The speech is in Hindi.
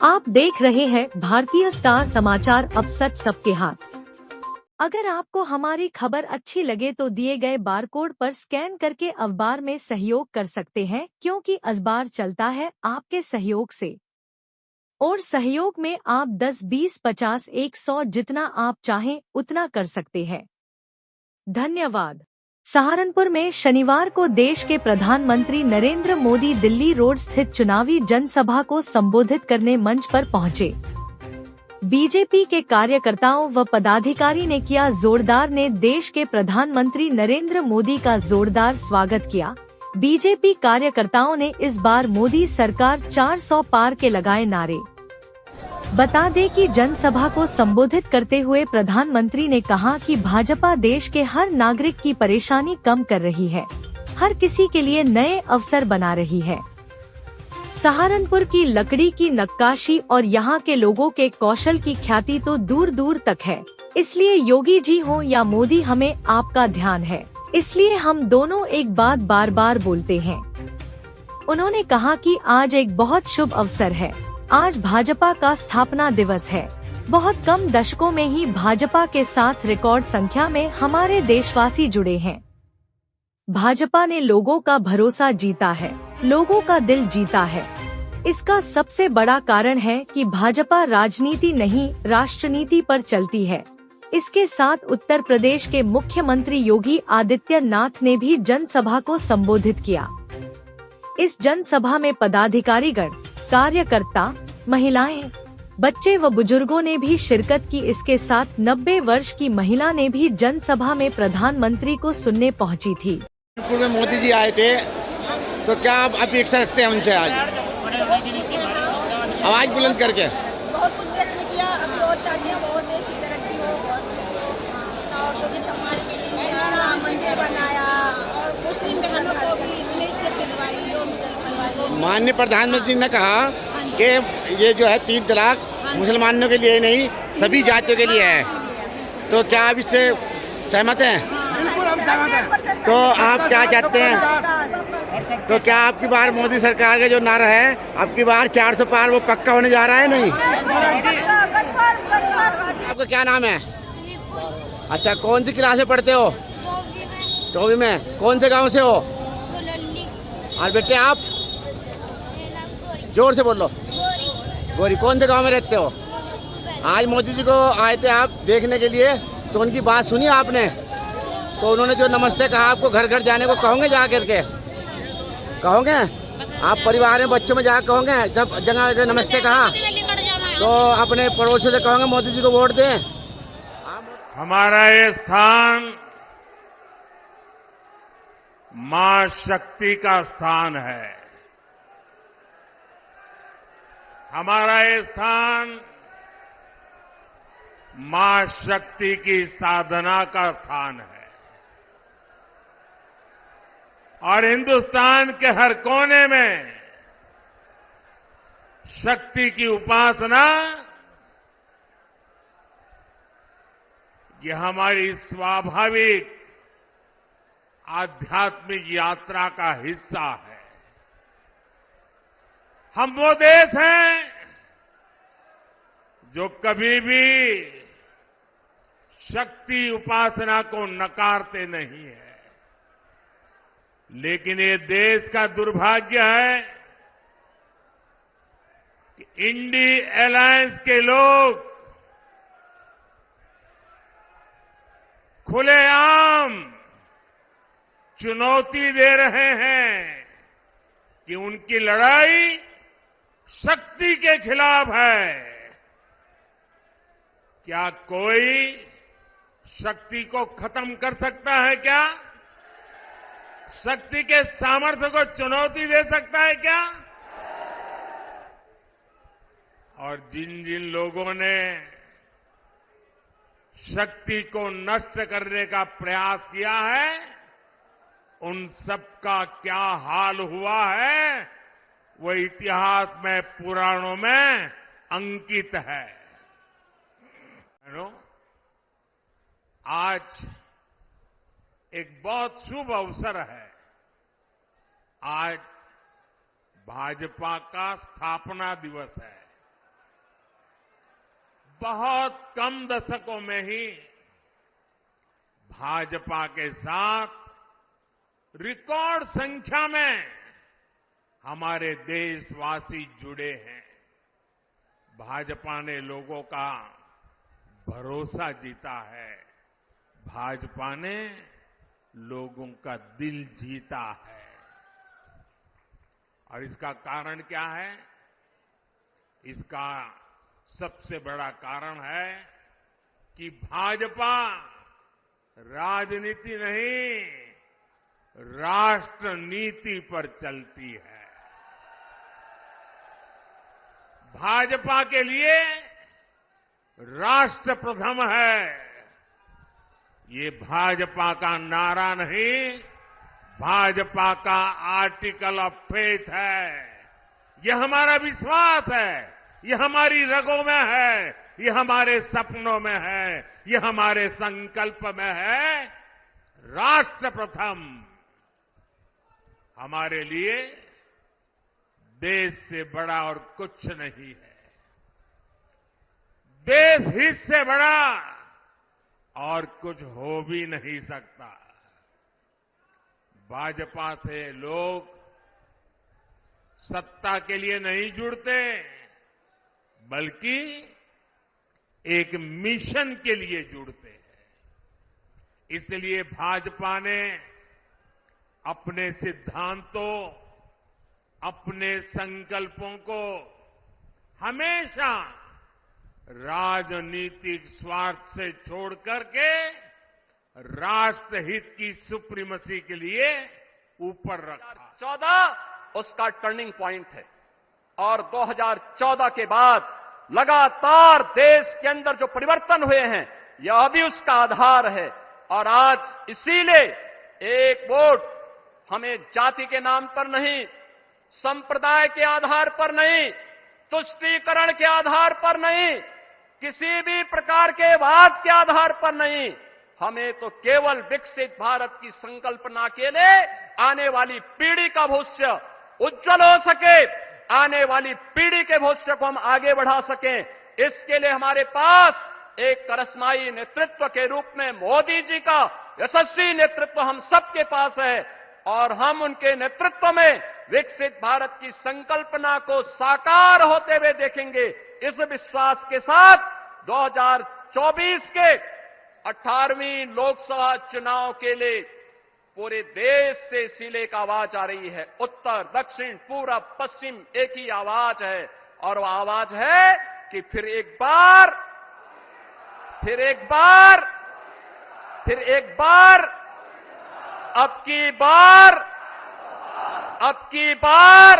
आप देख रहे हैं भारतीय स्टार समाचार, अब सच सबके हाथ। अगर आपको हमारी खबर अच्छी लगे तो दिए गए बारकोड पर स्कैन करके अखबार में सहयोग कर सकते हैं, क्योंकि अखबार चलता है आपके सहयोग से। और सहयोग में आप 10, 20, 50, 100 जितना आप चाहें उतना कर सकते हैं। धन्यवाद। सहारनपुर में शनिवार को देश के प्रधानमंत्री नरेंद्र मोदी दिल्ली रोड स्थित चुनावी जनसभा को संबोधित करने मंच पर पहुंचे। बीजेपी के कार्यकर्ताओं व पदाधिकारी ने किया जोरदार ने देश के प्रधानमंत्री नरेंद्र मोदी का जोरदार स्वागत किया। बीजेपी कार्यकर्ताओं ने इस बार मोदी सरकार 400 पार के लगाए नारे। बता दें कि जनसभा को संबोधित करते हुए प्रधानमंत्री ने कहा कि भाजपा देश के हर नागरिक की परेशानी कम कर रही है, हर किसी के लिए नए अवसर बना रही है। सहारनपुर की लकड़ी की नक्काशी और यहाँ के लोगों के कौशल की ख्याति तो दूर दूर तक है। इसलिए योगी जी हो या मोदी, हमें आपका ध्यान है, इसलिए हम दोनों एक बात बार बार बोलते हैं। उन्होंने कहा कि आज एक बहुत शुभ अवसर है। आज भाजपा का स्थापना दिवस है। बहुत कम दशकों में ही भाजपा के साथ रिकॉर्ड संख्या में हमारे देशवासी जुड़े हैं। भाजपा ने लोगों का भरोसा जीता है, लोगों का दिल जीता है। इसका सबसे बड़ा कारण है कि भाजपा राजनीति नहीं, राष्ट्रनीति पर चलती है। इसके साथ उत्तर प्रदेश के मुख्यमंत्री योगी आदित्यनाथ ने भी जनसभा को संबोधित किया। इस जनसभा में पदाधिकारीगण, कार्यकर्ता, महिलाएं, बच्चे व बुजुर्गों ने भी शिरकत की। इसके साथ 90 वर्ष की महिला ने भी जनसभा में प्रधानमंत्री को सुनने पहुंची थी। में मोदी जी आए थे, तो क्या आप अपेक्षा रखते हैं उनसे? आज आवाज बुलंद करके बहुत कुछ देश में किया, अभी और चाहते हैं और देश की तरक्की हो, बहुत कुछ हो। इतना औरतों के सम्मान के लिए किया, राम मंदिर बनाया और मुस्लिम बहनों को भी इतनी इज्जत दिलवाई और दिलवाई। माननीय प्रधानमंत्री ने कहा कि ये जो है 3 तलाक मुसलमानों के लिए नहीं, सभी जातियों के लिए है। तो क्या आप इससे सहमत हैं? बिल्कुल हम सहमत हैं। तो आप क्या चाहते हैं? तो क्या आपकी बार मोदी सरकार का जो नारा है, आपकी बार 400 पार, वो पक्का होने जा रहा है? नहीं, आपका क्या नाम है? अच्छा, कौन सी क्लास में पढ़ते हो? 12वीं में। कौन से गांव से हो? और बेटे आप जोर से बोलो। गोरी। कौन से गांव में रहते हो? आज मोदी जी को आए थे आप देखने के लिए, तो उनकी बात सुनी आपने? तो उन्होंने जो नमस्ते कहा, आपको घर घर जाने को कहोगे? जा करके कहोगे? आप परिवार में बच्चों में जा कहोगे? जब जगह नमस्ते कहा तो अपने पड़ोसियों से कहोगे मोदी जी को वोट दें? हमारा ये स्थान मां शक्ति का स्थान है। हमारा ये स्थान मां शक्ति की साधना का स्थान है। और हिंदुस्तान के हर कोने में शक्ति की उपासना ये हमारी स्वाभाविक आध्यात्मिक यात्रा का हिस्सा है। हम वो देश हैं जो कभी भी शक्ति उपासना को नकारते नहीं है। लेकिन ये देश का दुर्भाग्य है कि इंडी अलायंस के लोग खुलेआम चुनौती दे रहे हैं कि उनकी लड़ाई शक्ति के खिलाफ है। क्या कोई शक्ति को खत्म कर सकता है? क्या शक्ति के सामर्थ्य को चुनौती दे सकता है? क्या? और जिन जिन लोगों ने शक्ति को नष्ट करने का प्रयास किया है, उन सबका क्या हाल हुआ है, वो इतिहास में, पुराणों में अंकित है। आज एक बहुत शुभ अवसर है। आज भाजपा का स्थापना दिवस है। बहुत कम दशकों में ही भाजपा के साथ रिकॉर्ड संख्या में हमारे देशवासी जुड़े हैं। भाजपा ने लोगों का भरोसा जीता है। भाजपा ने लोगों का दिल जीता है। और इसका कारण क्या है? इसका सबसे बड़ा कारण है कि भाजपा राजनीति नहीं, राष्ट्र नीति पर चलती है। भाजपा के लिए राष्ट्र प्रथम है। ये भाजपा का नारा नहीं, भाजपा का आर्टिकल ऑफ फेथ है। यह हमारा विश्वास है, यह हमारी रगों में है, यह हमारे सपनों में है, यह हमारे संकल्प में है। राष्ट्र प्रथम हमारे लिए देश से बड़ा और कुछ नहीं है। देश हित से बड़ा और कुछ हो भी नहीं सकता। भाजपा से लोग सत्ता के लिए नहीं जुड़ते, बल्कि एक मिशन के लिए जुड़ते हैं। इसलिए भाजपा ने अपने सिद्धांतों, अपने संकल्पों को हमेशा राजनीतिक स्वार्थ से छोड़ करके राष्ट्रहित की सुप्रीमेसी के लिए ऊपर रखा। 2014 उसका टर्निंग पॉइंट है और 2014 के बाद लगातार देश के अंदर जो परिवर्तन हुए हैं, यह भी उसका आधार है। और आज इसीलिए एक वोट हमें जाति के नाम पर नहीं, संप्रदाय के आधार पर नहीं, तुष्टीकरण के आधार पर नहीं, किसी भी प्रकार के वाद के आधार पर नहीं, हमें तो केवल विकसित भारत की संकल्पना के लिए आने वाली पीढ़ी का भविष्य उज्जवल हो सके, आने वाली पीढ़ी के भविष्य को हम आगे बढ़ा सकें, इसके लिए हमारे पास एक करिश्माई नेतृत्व के रूप में मोदी जी का यशस्वी नेतृत्व हम सबके पास है और हम उनके नेतृत्व में विकसित भारत की संकल्पना को साकार होते हुए देखेंगे। इस विश्वास के साथ 2024 के 18वीं लोकसभा चुनाव के लिए पूरे देश से इसीलिए एक आवाज आ रही है। उत्तर, दक्षिण, पूरब, पश्चिम एक ही आवाज है और वह आवाज है कि फिर एक बार अब की बार